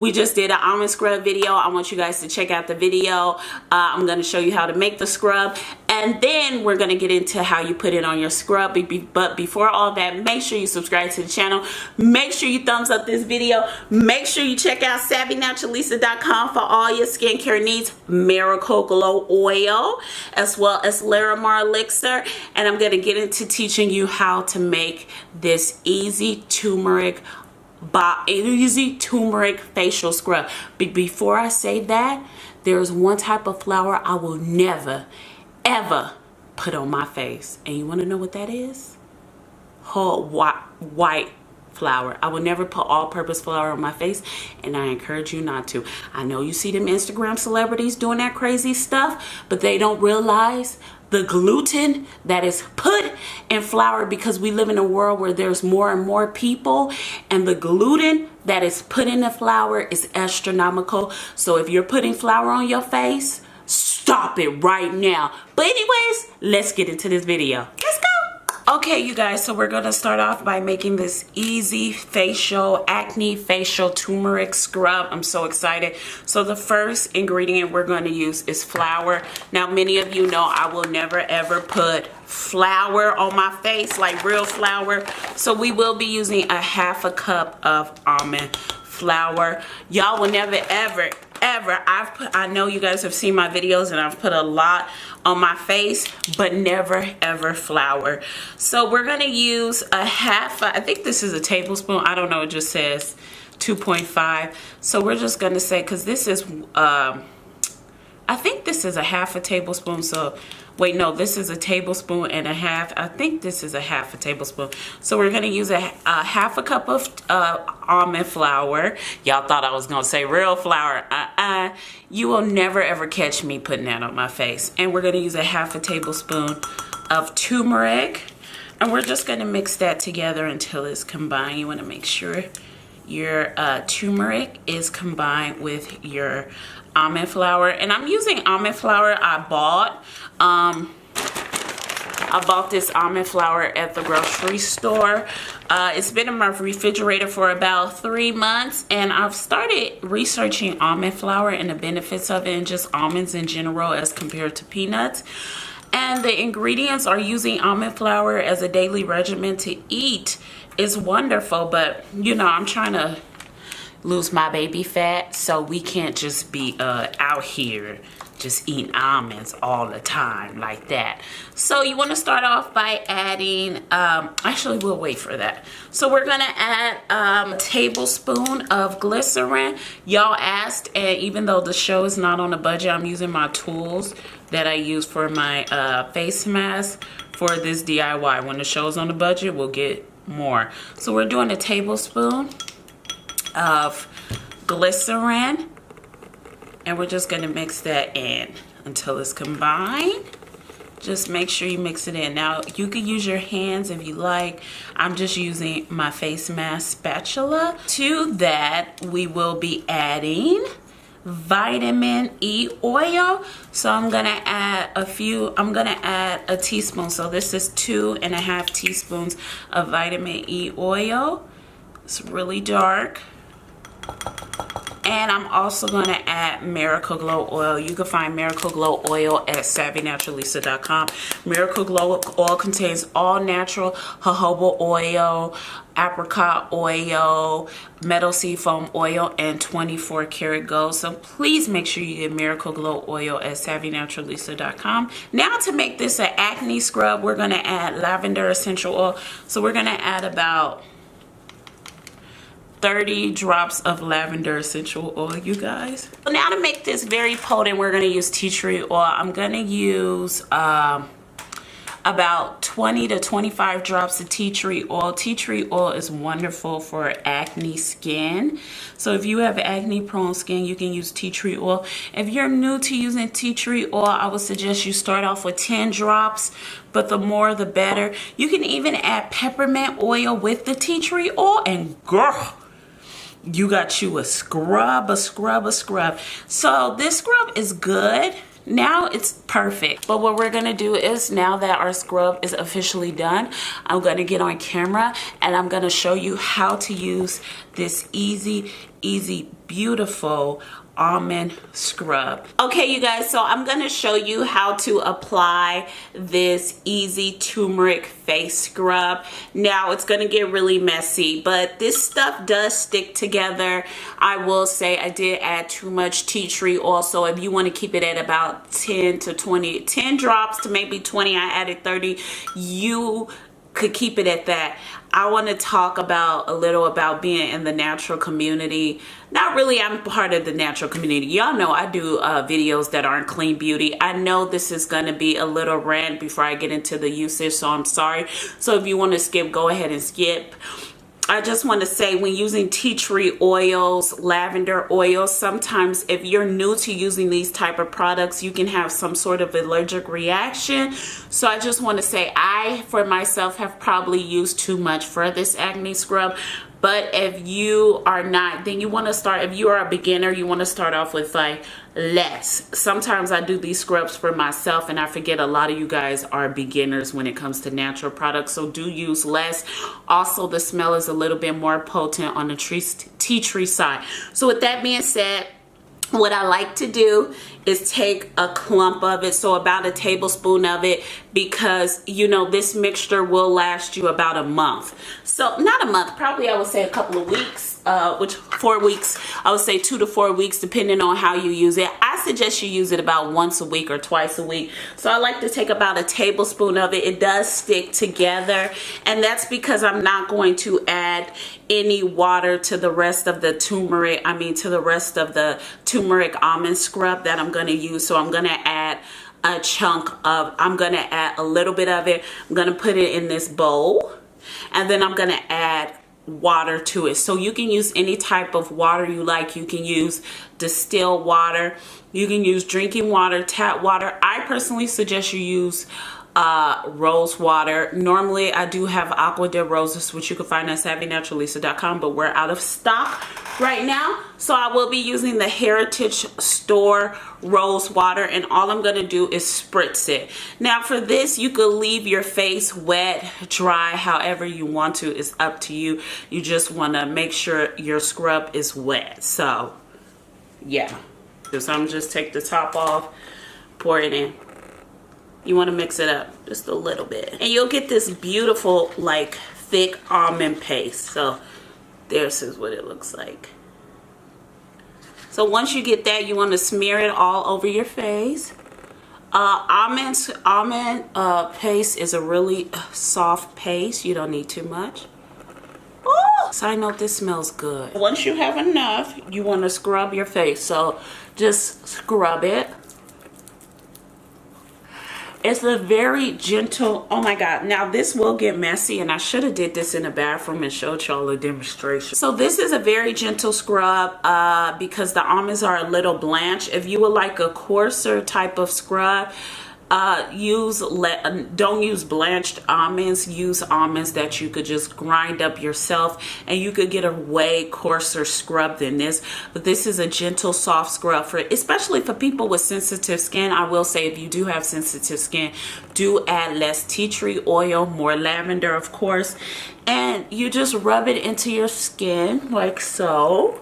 We just did an almond scrub video. I want you guys to check out the video. I'm going to show you how to make the scrub, and then we're going to get into how you put it on your scrub. But before all that, make sure you subscribe to the channel. Make sure you thumbs up this video. Make sure you check out SavvyNaturalista.com for all your skincare needs. Miracle Glow Oil, as well as Larimar Elixir. And I'm going to get into teaching you how to make this easy turmeric facial scrub. But before I say that, there's one type of flour I will never ever put on my face, and you want to know what that is? Whole white flour. I will never put all-purpose flour on my face, and I encourage you not to. I know you see them Instagram celebrities doing that crazy stuff, but they don't realize the gluten that is put in flour, because we live in a world where there's more and more people, and the gluten that is put in the flour is astronomical. So if you're putting flour on your face, stop it right now. But anyways, let's get into this video. Let's go. Okay, you guys, so we're gonna start off by making this easy acne facial turmeric scrub. I'm so excited. So the first ingredient we're going to use is flour. Now, many of you know I will never ever put flour on my face, like real flour. So we will be using a half a cup of almond flour. Y'all will never ever I know you guys have seen my videos and I've put a lot on my face, but never ever flour. So we're gonna use a I think this is a tablespoon. I don't know, it just says 2.5. So we're just gonna say, because this is I think this is a half a tablespoon. So wait, no, this is a tablespoon and a half. I think this is a half a tablespoon. So we're gonna use a half a cup of almond flour. Y'all thought I was gonna say real flour. You will never ever catch me putting that on my face. And we're gonna use a half a tablespoon of turmeric. And we're just gonna mix that together until it's combined. You wanna make sure your turmeric is combined with your almond flour. And I'm using almond flour I bought this almond flour at the grocery store. It's been in my refrigerator for about 3 months, and I've started researching almond flour and the benefits of it, and just almonds in general as compared to peanuts. And the ingredients are using almond flour as a daily regimen to eat is wonderful, but you know, I'm trying to lose my baby fat, so we can't just be out here just eating almonds all the time like that. So you want to start off by adding actually we'll wait for that. So we're gonna add a tablespoon of glycerin. Y'all asked, and even though the show is not on a budget, I'm using my tools that I use for my face mask for this DIY. When the show's on the budget, we'll get more. So we're doing a tablespoon of glycerin, and we're just going to mix that in until it's combined. Just make sure you mix it in. Now, you can use your hands if you like. I'm just using my face mask spatula. To that, we will be adding vitamin E oil. So I'm gonna add a teaspoon. So this is 2.5 teaspoons of vitamin E oil. It's really dark. And I'm also going to add Miracle Glow Oil. You can find Miracle Glow Oil at SavvyNaturalista.com. Miracle Glow Oil contains all natural jojoba oil, apricot oil, meadow sea foam oil, and 24 karat gold. So please make sure you get Miracle Glow Oil at SavvyNaturalista.com. Now to make this an acne scrub, we're going to add lavender essential oil. So we're going to add about 30 drops of lavender essential oil, you guys. So now to make this very potent, we're gonna use tea tree oil. I'm gonna use about 20 to 25 drops of tea tree oil. Tea tree oil is wonderful for acne skin. So if you have acne prone skin, you can use tea tree oil. If you're new to using tea tree oil, I would suggest you start off with 10 drops, but the more the better. You can even add peppermint oil with the tea tree oil, and girl, you got you a scrub, a scrub, a scrub. So this scrub is good. Now it's perfect. But what we're gonna do is, now that our scrub is officially done, I'm gonna get on camera and I'm gonna show you how to use this easy beautiful almond scrub. Okay, you guys, so I'm going to show you how to apply this easy turmeric face scrub. Now it's going to get really messy, but this stuff does stick together. I will say I did add too much tea tree oil, so if you want to keep it at about 10 drops to maybe 20, I added 30, you could keep it at that. I want to talk about a little about being in the natural community. Not really, I'm part of the natural community. Y'all know I do videos that aren't clean beauty. I know this is going to be a little rant before I get into the usage, so I'm sorry. So if you want to skip, go ahead and skip. I just want to say, when using tea tree oils, lavender oils, sometimes if you're new to using these type of products, you can have some sort of allergic reaction. So I just want to say, I, for myself, have probably used too much for this acne scrub. But if you are not, then you want to start, if you are a beginner, you want to start off with like less. Sometimes I do these scrubs for myself, and I forget a lot of you guys are beginners when it comes to natural products, so do use less. Also, the smell is a little bit more potent on the tea tree side. So with that being said, what I like to do is take a clump of it, so about a tablespoon of it, because you know this mixture will last you about a month. So not a month, probably I would say a couple of weeks, which 4 weeks, I would say 2 to 4 weeks depending on how you use it. I suggest you use it about once a week or twice a week. So I like to take about a tablespoon of it. It does stick together, and that's because I'm not going to add any water to the rest of the turmeric, to the rest of the turmeric almond scrub that I'm going to use. So I'm going to add a chunk of, I'm going to add a little bit of it. I'm going to put it in this bowl, and then I'm going to add water to it. So you can use any type of water you like. You can use distilled water, you can use drinking water, tap water. I personally suggest you use rose water. Normally I do have Aqua de Roses, which you can find at savvynaturalisa.com, but we're out of stock right now, so I will be using the Heritage Store rose water, and all I'm going to do is spritz it. Now for this, you could leave your face wet, dry, however you want to. It's up to you. You just want to make sure your scrub is wet. So yeah, so I'm just take the top off, pour it in. You want to mix it up just a little bit, and you'll get this beautiful like thick almond paste. So this is what it looks like. So once you get that, you want to smear it all over your face. Almond paste is a really soft paste. You don't need too much. Oh, side note, this smells good. Once you have enough, you want to scrub your face. So just scrub it. It's a very gentle, oh my God. Now this will get messy, and I should have did this in the bathroom and showed y'all a demonstration. So this is a very gentle scrub because the almonds are a little blanched. If you would like a coarser type of scrub, don't use blanched almonds. Use almonds that you could just grind up yourself, and you could get a way coarser scrub than this. But this is a gentle, soft scrub for, especially for people with sensitive skin. I will say, if you do have sensitive skin, do add less tea tree oil, more lavender, of course, and you just rub it into your skin like so.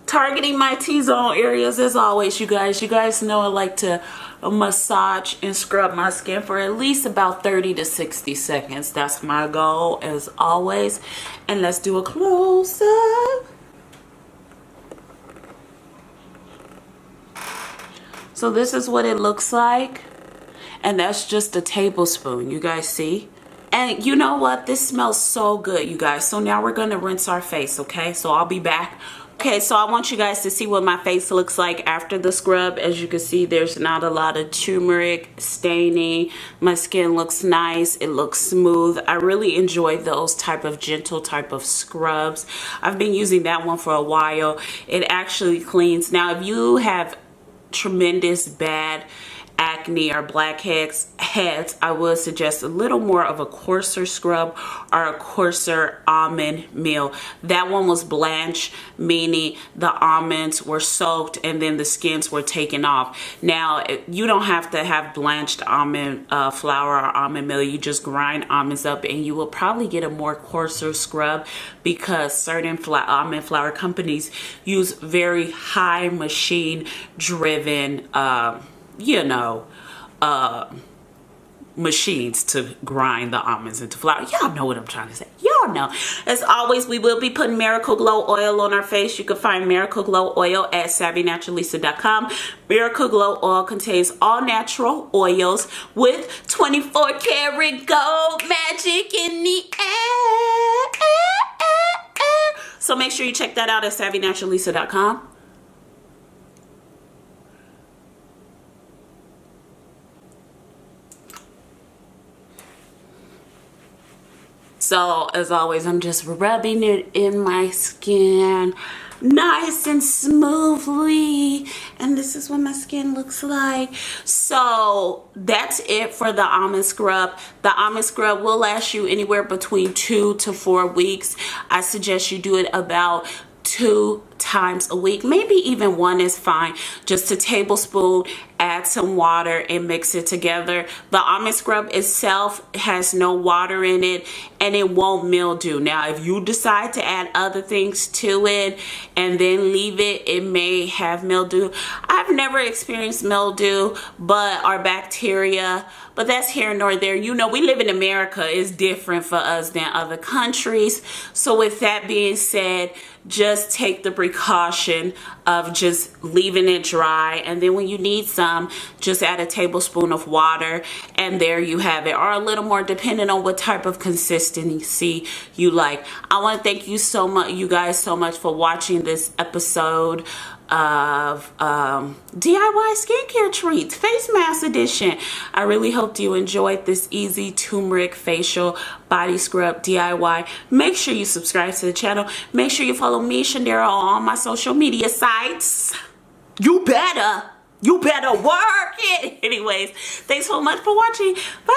Targeting my T-zone areas as always, you guys. You guys know I like to massage and scrub my skin for at least about 30 to 60 seconds. That's my goal as always. And let's do a close-up. So this is what it looks like, and that's just a tablespoon, you guys see? And you know what? This smells so good, you guys. So now we're gonna rinse our face, okay? So I'll be back. Okay, so I want you guys to see what my face looks like after the scrub. As you can see, there's not a lot of turmeric staining. My skin looks nice. It looks smooth. I really enjoy those type of gentle type of scrubs. I've been using that one for a while. It actually cleans. Now, if you have tremendous bad acne, acne or blackheads, I would suggest a little more of a coarser scrub or a coarser almond meal. That one was blanched, meaning the almonds were soaked and then the skins were taken off. Now, you don't have to have blanched almond flour or almond meal. You just grind almonds up and you will probably get a more coarser scrub, because certain almond flour companies use very high machine driven machines to grind the almonds into flour. Y'all know what I'm trying to say. Y'all know. As always, we will be putting Miracle Glow oil on our face. You can find Miracle Glow oil at savvynaturalista.com. Miracle Glow oil contains all natural oils with 24 karat gold magic in the air. So make sure you check that out at savvynaturalista.com. So, as always, I'm just rubbing it in my skin nice and smoothly. And this is what my skin looks like. So, that's it for the almond scrub. The almond scrub will last you anywhere between 2 to 4 weeks. I suggest you do it about 2 times a week, maybe even 1 is fine. Just a tablespoon, add some water and mix it together. The almond scrub itself has no water in it and it won't mildew. Now, if you decide to add other things to it and then leave it, it may have mildew. I've never experienced mildew or bacteria, but that's here nor there. You know, we live in America. It's different for us than other countries. So with that being said, just take the precaution of just leaving it dry, and then when you need some, just add a tablespoon of water and there you have it, or a little more depending on what type of consistency you like. I want to thank you so much, you guys, so much for watching this episode of DIY skincare treats, face mask edition. I really hope you enjoyed this easy turmeric facial body scrub DIY. Make sure you subscribe to the channel. Make sure you follow me, Shundara, on all my social media sites. You better work it. Anyways, thanks so much for watching. Bye.